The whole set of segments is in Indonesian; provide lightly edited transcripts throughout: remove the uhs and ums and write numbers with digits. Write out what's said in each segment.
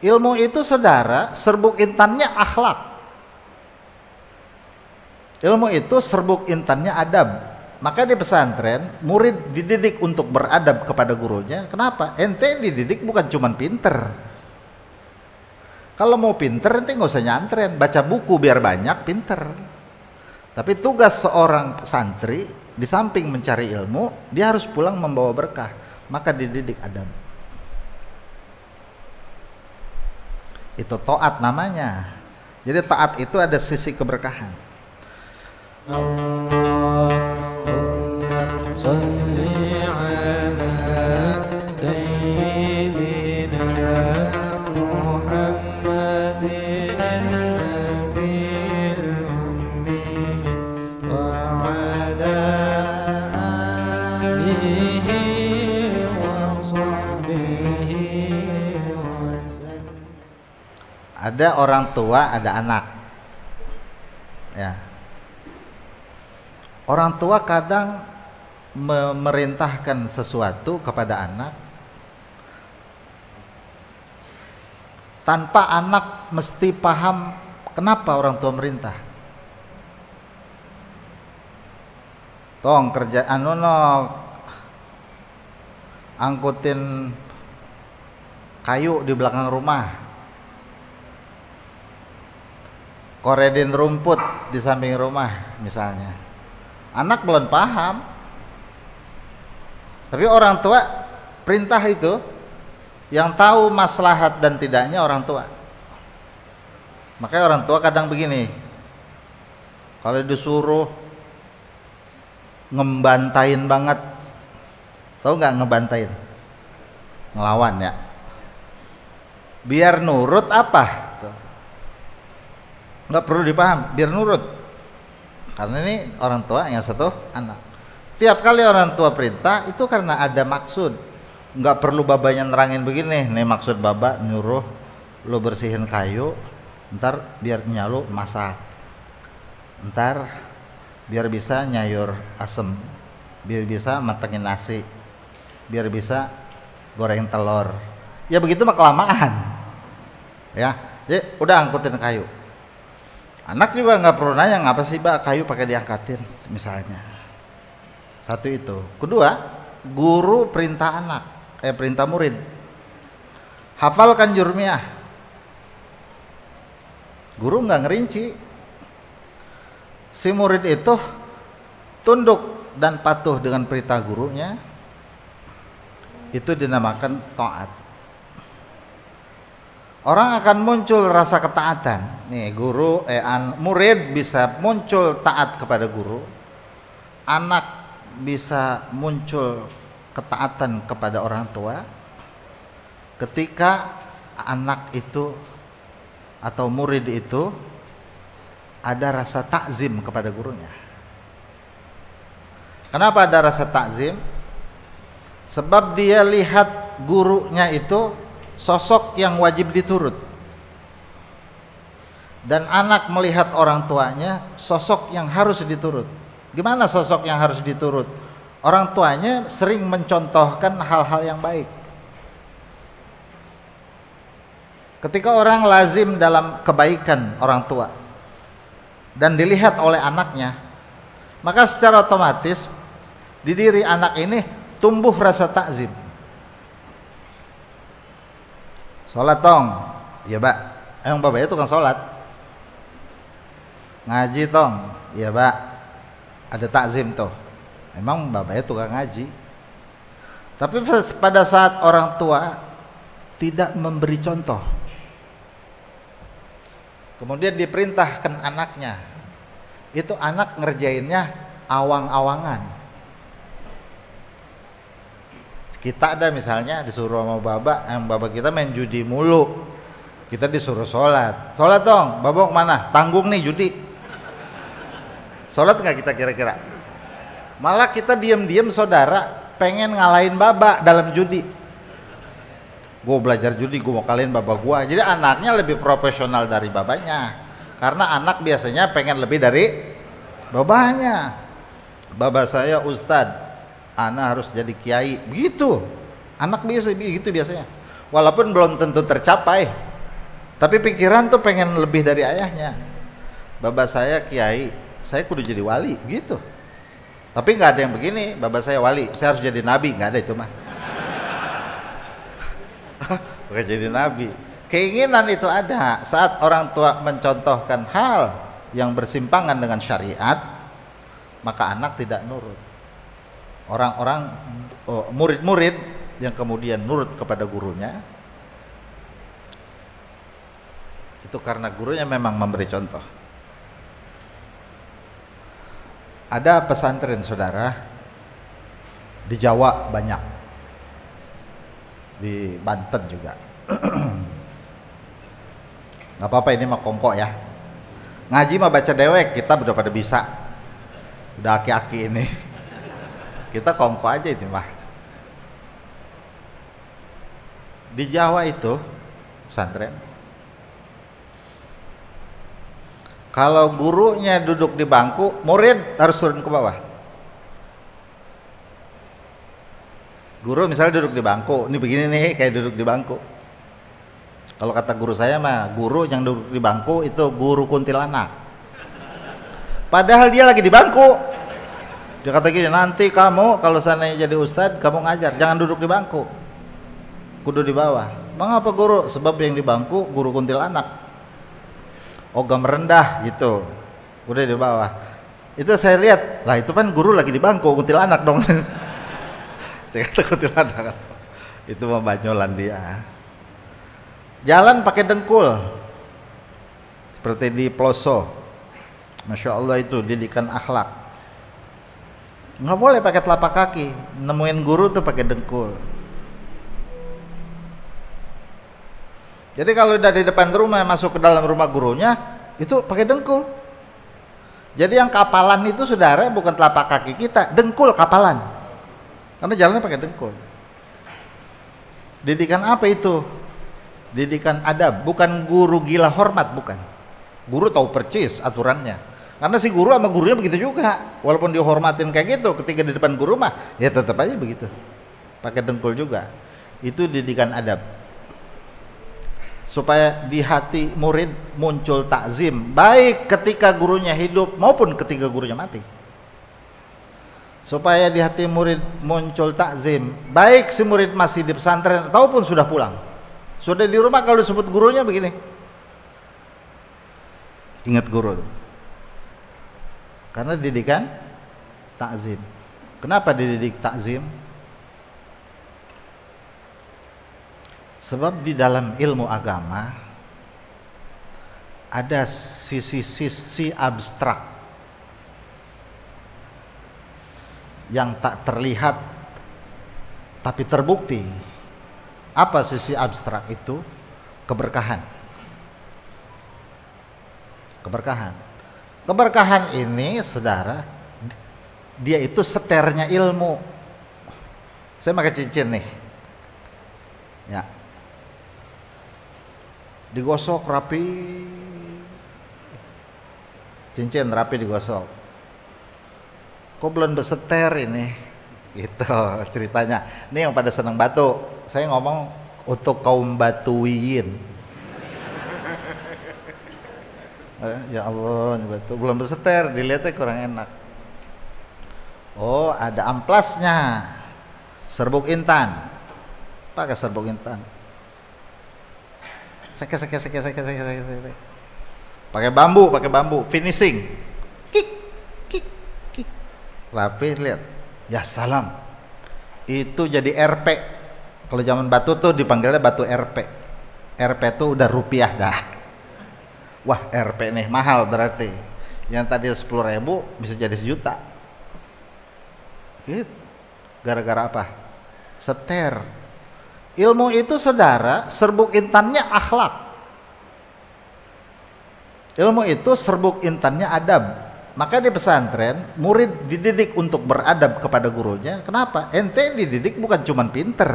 Ilmu itu saudara, serbuk intannya akhlak. Ilmu itu serbuk intannya adab. Maka di pesantren, murid dididik untuk beradab kepada gurunya. Kenapa? Ente dididik bukan cuma pinter. Kalau mau pinter, ente nggak usah nyantren, baca buku biar banyak, pinter. Tapi tugas seorang santri, di samping mencari ilmu, dia harus pulang membawa berkah. Maka dididik adab. Itu taat namanya. Jadi taat itu ada sisi keberkahan. Allahumma sholli ala sayyidina Muhammadin nabiyil ummi wa ala alihi wa sahbihi wa sallam. Ada orang tua, ada anak. Ya. Orang tua kadang memerintahkan sesuatu kepada anak tanpa anak mesti paham kenapa orang tua merintah. Tong kerjaan angkutin kayu di belakang rumah, koredin rumput di samping rumah misalnya. Anak belum paham, tapi orang tua perintah itu, yang tahu maslahat dan tidaknya orang tua. Makanya orang tua kadang begini, kalau disuruh ngebantain banget, tahu nggak ngebantain? Ngelawan ya. Biar nurut apa? Nggak perlu dipaham, biar nurut. Karena ini orang tua yang satu anak. Tiap kali orang tua perintah itu karena ada maksud. Nggak perlu babanya nerangin begini, nih maksud baba nyuruh lo bersihin kayu, ntar biar nyalu masak, ntar biar bisa nyayur asem, biar bisa matengin nasi, biar bisa goreng telur. Ya begitu mah kelamaan. Ya, jadi udah angkutin kayu. Anak juga nggak perlu nanya ngapa sih Mbak kayu pakai diangkatin misalnya. Satu itu. Kedua, guru perintah anak, perintah murid. Hafalkan jurmiyah. Guru nggak ngerinci. Si murid itu tunduk dan patuh dengan perintah gurunya. Itu dinamakan taat. Orang akan muncul rasa ketaatan. Nih murid bisa muncul taat kepada guru. Anak bisa muncul ketaatan kepada orang tua. Ketika anak itu atau murid itu ada rasa takzim kepada gurunya. Kenapa ada rasa takzim? Sebab dia lihat gurunya itu sosok yang wajib diturut, dan anak melihat orang tuanya sosok yang harus diturut. Gimana sosok yang harus diturut? Orang tuanya sering mencontohkan hal-hal yang baik. Ketika orang lazim dalam kebaikan orang tua dan dilihat oleh anaknya, maka secara otomatis di diri anak ini tumbuh rasa takzim. Sholat tong, ya Pak. Emang babanya tukang sholat. Ngaji tong, ya Pak. Ada takzim tuh. Emang babanya tukang ngaji. Tapi pada saat orang tua tidak memberi contoh, kemudian diperintahkan anaknya, itu anak ngerjainnya awang-awangan. Kita ada misalnya disuruh sama baba kita main judi mulu, kita disuruh sholat dong, baba kemana? Tanggung nih judi. Sholat nggak kita kira-kira? Malah kita diam-diam saudara pengen ngalahin baba dalam judi. Gue belajar judi, gue mau kalahin baba gue. Jadi anaknya lebih profesional dari babanya, karena anak biasanya pengen lebih dari babanya. Baba saya ustadz, anak harus jadi kiai, begitu. Anak biasa begitu biasanya. Walaupun belum tentu tercapai, Tapi pikiran tuh pengen lebih dari ayahnya. Baba saya kiai, saya kudu jadi wali gitu. Tapi nggak ada yang begini, baba saya wali, saya harus jadi nabi, nggak ada itu mah. Bukan jadi nabi. Keinginan itu ada saat orang tua mencontohkan hal yang bersimpangan dengan syariat, maka anak tidak nurut. Orang-orang murid-murid yang kemudian nurut kepada gurunya itu karena gurunya memang memberi contoh. Ada pesantren saudara di Jawa banyak, di Banten juga. Nggak apa-apa, ini mah kongko ya. Ngaji mah baca dewek, kita udah pada bisa, udah aki-aki ini. Kita kongko aja ini mah. Di Jawa itu pesantren, kalau gurunya duduk di bangku, murid harus turun ke bawah. Guru misalnya duduk di bangku, ini begini nih kayak duduk di bangku. Kalau kata guru saya mah, guru yang duduk di bangku itu guru kuntilanak. Padahal dia lagi di bangku. Dia kata gini, nanti kamu kalau seandainya jadi ustadz, kamu ngajar, jangan duduk di bangku, kudu di bawah. Mengapa guru? Sebab yang di bangku guru kuntilanak, ogam rendah gitu, udah di bawah. Itu saya lihat, lah itu kan guru lagi di bangku, kuntilanak dong. Saya kata kuntilanak, itu mah banyolan dia. Jalan pakai dengkul, seperti di Peloso, masya Allah itu didikan akhlak. Nggak boleh pakai telapak kaki, nemuin guru tuh pakai dengkul. Jadi kalau udah di depan rumah masuk ke dalam rumah gurunya itu pakai dengkul. Jadi yang kapalan itu saudara bukan telapak kaki kita, dengkul kapalan. Karena jalannya pakai dengkul. Didikan apa itu? Didikan adab, bukan guru gila hormat, bukan. Guru tahu percis aturannya. Karena si guru sama gurunya begitu juga. Walaupun dihormatin kayak gitu, ketika di depan guru mah ya tetap aja begitu. Pakai dengkul juga. Itu didikan adab. Supaya di hati murid muncul takzim, baik ketika gurunya hidup maupun ketika gurunya mati. Supaya di hati murid muncul takzim, baik si murid masih di pesantren ataupun sudah pulang. Sudah di rumah kalau disebut gurunya begini, ingat guru. Karena didikan takzim. Kenapa dididik takzim? Sebab di dalam ilmu agama ada sisi-sisi abstrak yang tak terlihat tapi terbukti. Apa sisi abstrak itu? Keberkahan. Keberkahan. Keberkahan ini saudara, dia itu seternya ilmu. Saya pakai cincin nih, ya, digosok rapi, cincin rapi digosok. Kok belum beseter ini? Gitu ceritanya. Ini yang pada senang batu. Saya ngomong untuk kaum batuiyin. Ya Allah, ini batu belum beseter, dilihatnya kurang enak. Oh, ada amplasnya. Serbuk intan. Pakai serbuk intan. Sek. Pakai bambu, finishing. Kik. Rapi, lihat. Ya salam. Itu jadi RP. Kalau zaman batu tuh dipanggilnya batu RP. RP tuh udah rupiah dah. Wah, RP nih mahal berarti. Yang tadi 10.000 bisa jadi 1 juta. Gitu. Gara-gara apa? Seter. Ilmu itu saudara, serbuk intannya akhlak. Ilmu itu serbuk intannya adab. Maka di pesantren murid dididik untuk beradab kepada gurunya. Kenapa? Ente dididik bukan cuman pinter.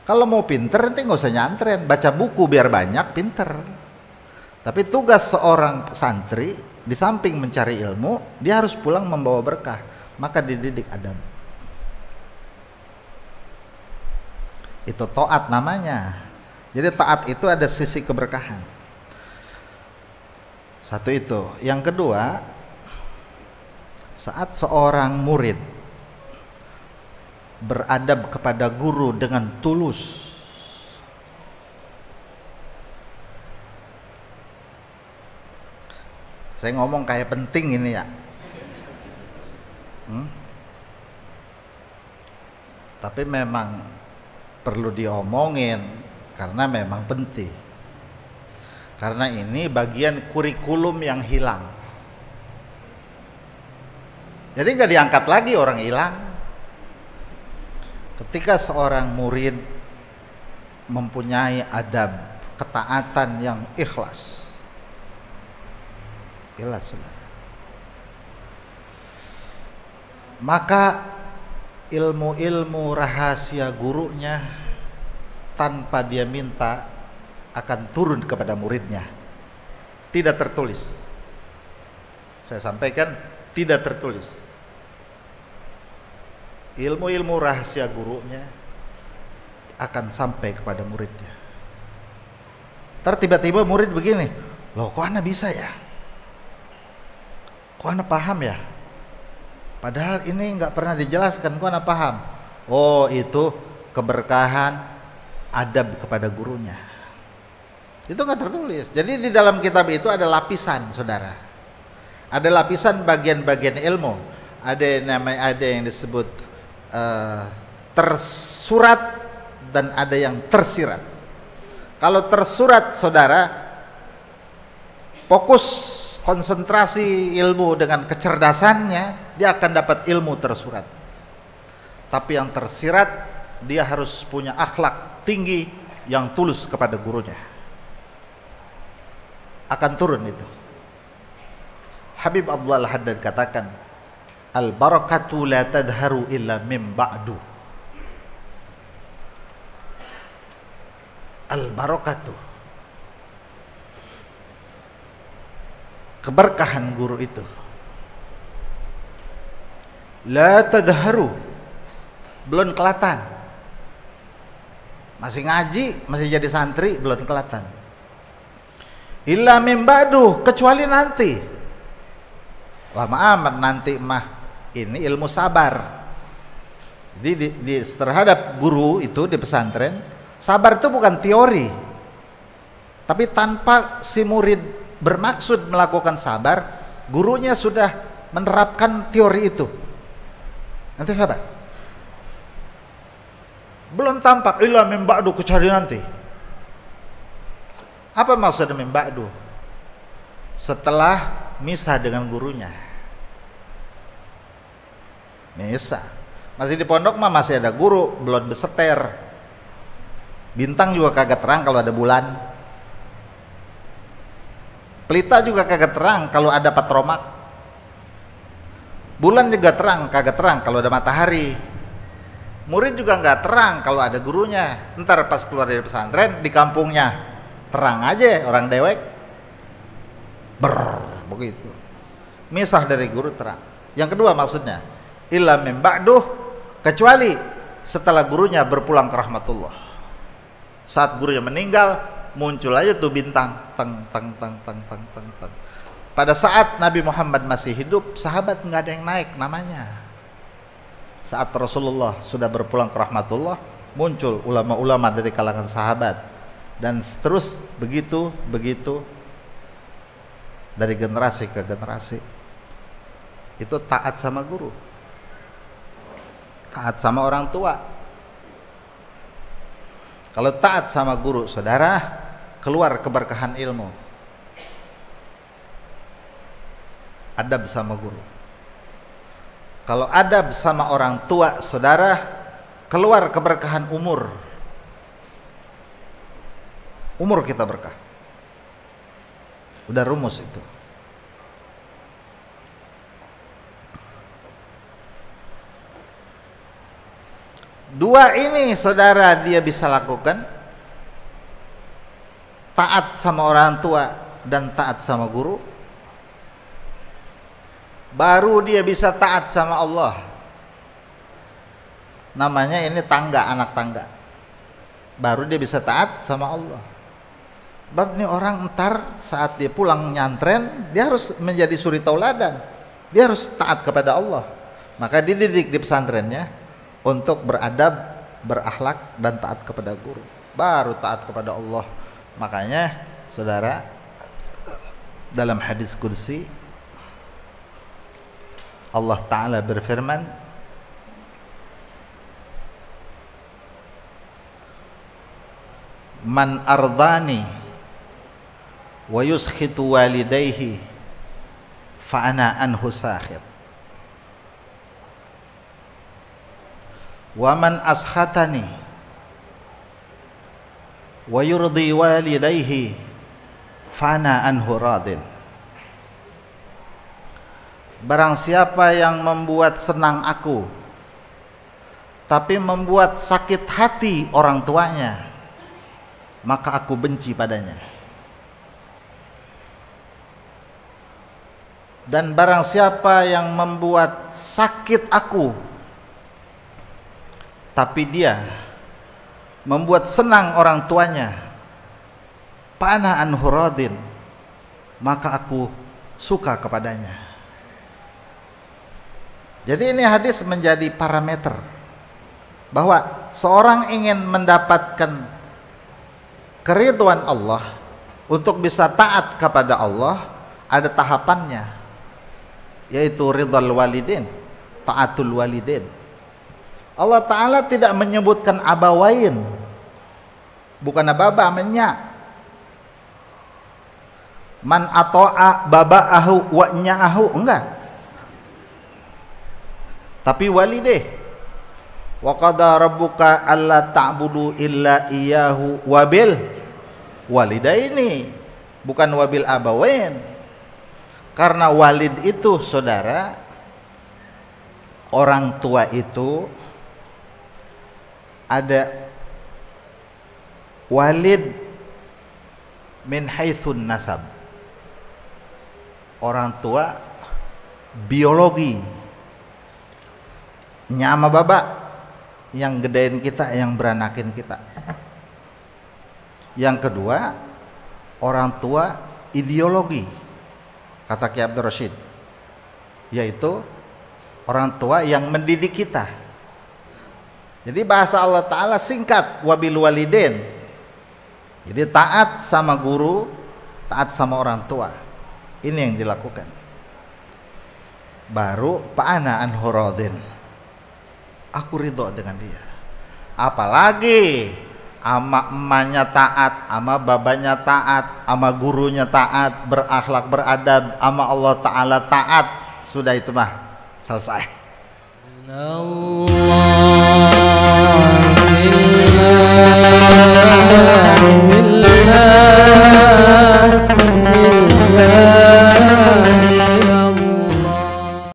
Kalau mau pinter ente nggak usah nyantren, baca buku biar banyak, pinter. Tapi tugas seorang santri di samping mencari ilmu, dia harus pulang membawa berkah. Maka dididik adab. Itu taat namanya. Jadi taat itu ada sisi keberkahan. Satu itu. Yang kedua, saat seorang murid beradab kepada guru dengan tulus, saya ngomong kayak penting ini ya, tapi memang perlu diomongin karena memang penting. Karena ini bagian kurikulum yang hilang. Jadi nggak diangkat lagi orang hilang. Ketika seorang murid mempunyai adab ketaatan yang ikhlas, saudara, maka ilmu-ilmu rahasia gurunya tanpa dia minta akan turun kepada muridnya. Tidak tertulis. Saya sampaikan, tidak tertulis. Ilmu-ilmu rahasia gurunya akan sampai kepada muridnya. Tiba-tiba murid begini, loh kok anak bisa ya? Kok anak paham ya? Padahal ini nggak pernah dijelaskan, kok anak paham? Oh, itu keberkahan adab kepada gurunya. Itu nggak tertulis. Jadi di dalam kitab itu ada lapisan, saudara. Ada lapisan bagian-bagian ilmu. Ada yang disebut tersurat dan ada yang tersirat. Kalau tersurat, saudara, fokus konsentrasi ilmu dengan kecerdasannya, dia akan dapat ilmu tersurat. Tapi yang tersirat, dia harus punya akhlak tinggi yang tulus kepada gurunya. Akan turun itu. Habib Abdullah Haddad katakan, al-barakatu la tadharu illa min ba'du. Al-barakatu, keberkahan guru itu, la tadharu, belum kelihatan. Masih ngaji, masih jadi santri, belum kelihatan. Illa min ba'du, kecuali nanti. Lama amat nanti mah. Ini ilmu sabar. Jadi terhadap guru itu di pesantren, sabar itu bukan teori. Tapi tanpa si murid bermaksud melakukan sabar, gurunya sudah menerapkan teori itu. Nanti sabar. Belum tampak illa min ba'du, kecuali nanti. Apa maksudnya min ba'du? Setelah misah dengan gurunya. Misah. Masih di pondok mah masih ada guru, belum beseter. Bintang juga kagak terang kalau ada bulan. Pelita juga kagak terang kalau ada patromak. Bulan juga terang, kagak terang kalau ada matahari. Murid juga nggak terang kalau ada gurunya. Ntar pas keluar dari pesantren di kampungnya terang aja orang dewek. Begitu. Misah dari guru terang. Yang kedua maksudnya, illa min ba'duh, kecuali setelah gurunya berpulang ke rahmatullah. Saat gurunya meninggal, muncul aja tuh bintang, teng. Pada saat Nabi Muhammad masih hidup, sahabat nggak ada yang naik namanya. Saat Rasulullah sudah berpulang ke rahmatullah, muncul ulama-ulama dari kalangan sahabat, dan terus begitu dari generasi ke generasi. Itu taat sama guru, taat sama orang tua. Kalau taat sama guru, saudara, keluar keberkahan ilmu. Adab sama guru. Kalau adab sama orang tua, saudara, keluar keberkahan umur. Umur kita berkah. Udah rumus itu. Dua ini saudara dia bisa lakukan, taat sama orang tua dan taat sama guru, baru dia bisa taat sama Allah. Namanya ini tangga, anak tangga. baru dia bisa taat sama Allah. Bab ini orang entar saat dia pulang nyantren, dia harus menjadi suri tauladan. Dia harus taat kepada Allah. Maka dididik di pesantrennya untuk beradab, berakhlak dan taat kepada guru. Baru taat kepada Allah. Makanya saudara, dalam hadis kursi Allah Ta'ala berfirman, man ardani wa yuskhitu walidayhi fa ana anhu sakhir wa man askhatani wa yurdi walidayhi fa ana anhu radin. Barang siapa yang membuat senang aku tapi membuat sakit hati orang tuanya, maka aku benci padanya. Dan barang siapa yang membuat sakit aku tapi dia membuat senang orang tuanya, pana anhu radin, maka aku suka kepadanya. Jadi ini hadis menjadi parameter bahwa seorang ingin mendapatkan keridhaan Allah, untuk bisa taat kepada Allah ada tahapannya, yaitu ridhal walidin, taatul walidin. Allah Ta'ala tidak menyebutkan abawain, bukan ababa, menya. Man ato'a baba'ahu wa nya'ahu, enggak. Tapi walideh. Wa qada rabbuka alla ta'budu illa iyyahu wabil walidaini, bukan wabil abawain. Karena walid itu saudara, orang tua itu ada walid min haitsun nasab, orang tua biologi, nyama baba yang gedein kita, yang beranakin kita. Yang kedua, orang tua ideologi, kata Ki Abdul Rashid, yaitu orang tua yang mendidik kita. Jadi bahasa Allah Ta'ala singkat, wabil walidin. Jadi taat sama guru, taat sama orang tua. Ini yang dilakukan. Baru pa'ana anhu radin, aku ridho dengan dia. Apalagi ama emaknya taat, ama babanya taat, ama gurunya taat, berakhlak beradab, ama Allah Ta'ala taat, sudah itu mah selesai. Allah